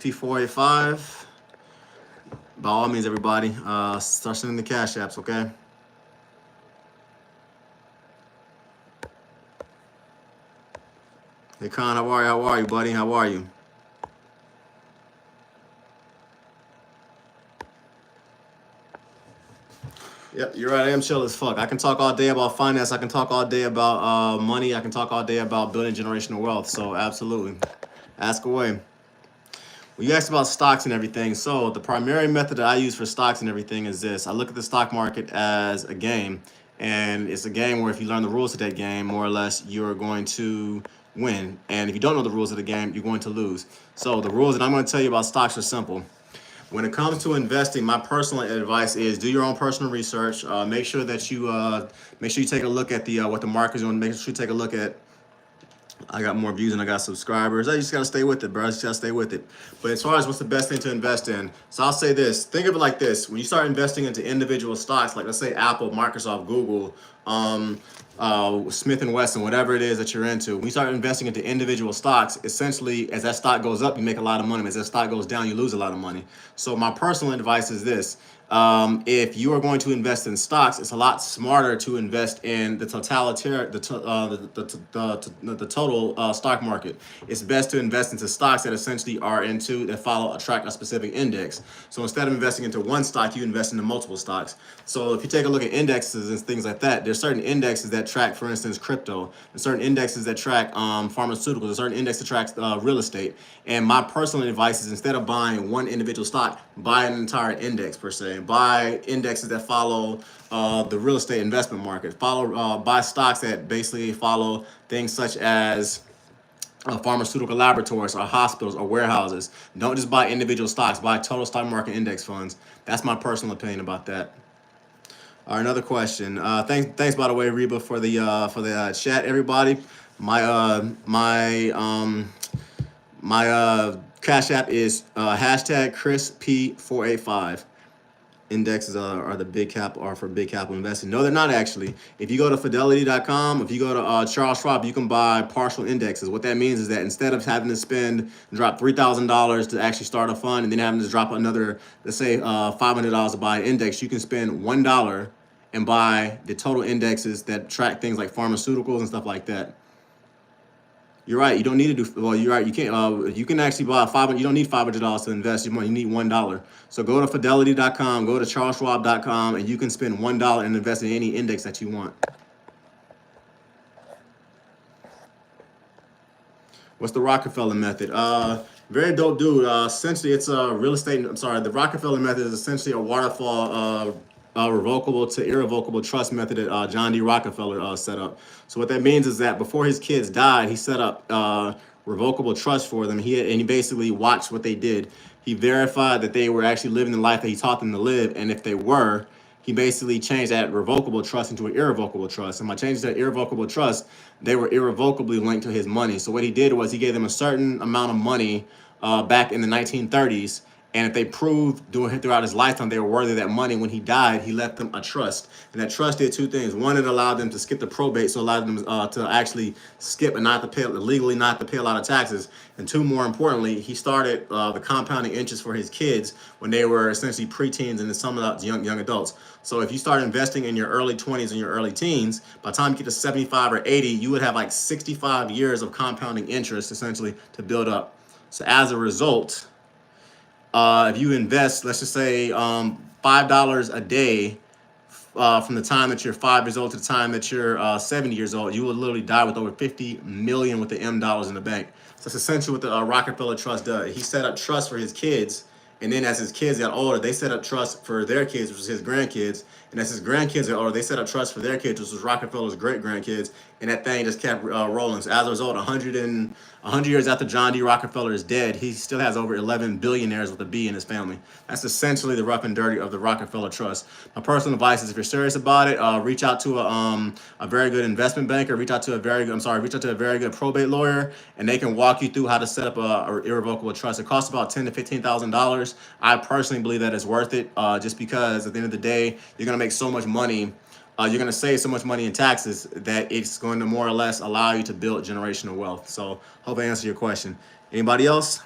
XP485. By all means, everybody, start sending the cash apps, okay? Hey, Con, how are you? How are you, buddy? How are you? Yep, you're right. I am chill as fuck. I can talk all day about finance. I can talk all day about money. I can talk all day about building generational wealth. So absolutely, ask away. Well, you asked about stocks and everything. So the primary method that I use for stocks and everything is this. I look at the stock market as a game, and it's a game where if you learn the rules of that game, more or less, you're going to win. And if you don't know the rules of the game, you're going to lose. So the rules that I'm going to tell you about stocks are simple. When it comes to investing, my personal advice is do your own personal research. Make sure that you take a look at the what the market's doing. Make sure you take a look at. I got more views than I got subscribers. I just gotta stay with it, bro. I just gotta stay with it. But as far as what's the best thing to invest in, so I'll say this. Think of it like this: when you start investing into individual stocks, like let's say Apple, Microsoft, Google, Smith and Wesson, whatever it is that you're into, when you start investing into individual stocks, essentially, as that stock goes up, you make a lot of money. As that stock goes down, you lose a lot of money. So my personal advice is this. If you are going to invest in stocks, it's a lot smarter to invest in the total stock market. It's best to invest into stocks that essentially track a specific index. So instead of investing into one stock, you invest into multiple stocks. So if you take a look at indexes and things like that, there's certain indexes that track, for instance, crypto. There's certain indexes that track pharmaceuticals. There's certain index that tracks real estate. And my personal advice is instead of buying one individual stock, buy an entire index per se. Buy indexes that follow the real estate investment market. Buy stocks that basically follow things such as pharmaceutical laboratories or hospitals or warehouses. Don't just buy individual stocks. Buy total stock market index funds. That's my personal opinion about that. All right, another question. Thanks by the way, Reba, for the chat, everybody. My Cash App is hashtag ChrisP485. Indexes are the big cap are for big capital investing. No, they're not actually. If you go to fidelity.com, if you go to Charles Schwab, you can buy partial indexes. What that means is that instead of having to drop $3,000 to actually start a fund and then having to drop another, let's say $500 to buy an index, you can spend $1 and buy the total indexes that track things like pharmaceuticals and stuff like that. You're right. You don't need to do well. You're right. You can't. You can actually buy $500. You don't need $500 to invest. You need $1. So go to fidelity.com, go to charleschwab.com, and you can spend $1 and invest in any index that you want. What's the Rockefeller method? Very dope dude. Essentially, it's a real estate. I'm sorry. The Rockefeller method is essentially a waterfall. Revocable to irrevocable trust method that John D. Rockefeller set up. So what that means is that before his kids died, he set up revocable trust for them. He basically watched what they did. He verified that they were actually living the life that he taught them to live, and if they were, he basically changed that revocable trust into an irrevocable trust. And by changing that irrevocable trust, they were irrevocably linked to his money. So what he did was he gave them a certain amount of money back in the 1930s. And if they proved throughout his lifetime they were worthy of that money, when he died, he left them a trust. And that trust did two things. One, it allowed them to skip the probate, so it allowed them to actually skip and legally not to pay a lot of taxes. And two, more importantly, he started the compounding interest for his kids when they were essentially preteens and some of the young adults. So if you start investing in your early 20s and your early teens, by the time you get to 75 or 80, you would have like 65 years of compounding interest essentially to build up. So as a result, if you invest, let's just say $5 a day from the time that you're 5 years old to the time that you're 70 years old, you will literally die with over 50 million with the M dollars in the bank. So that's essentially what the Rockefeller Trust does. He set up trust for his kids, and then as his kids got older, they set up trust for their kids, which was his grandkids. And as his grandkids got older, they set up trust for their kids, which was Rockefeller's great-grandkids. And that thing just kept rolling. So as a result, 100 years after John D. Rockefeller is dead, he still has over 11 billionaires with a B in his family. That's essentially the rough and dirty of the Rockefeller Trust. My personal advice is if you're serious about it, reach out to a very good investment banker, reach out to a very good probate lawyer, and they can walk you through how to set up a irrevocable trust. It costs about $10,000 to $15,000. I personally believe that it's worth it, just because at the end of the day, you're going to make so much money. You're going to save so much money in taxes that it's going to more or less allow you to build generational wealth. So hope I answered your question. Anybody else?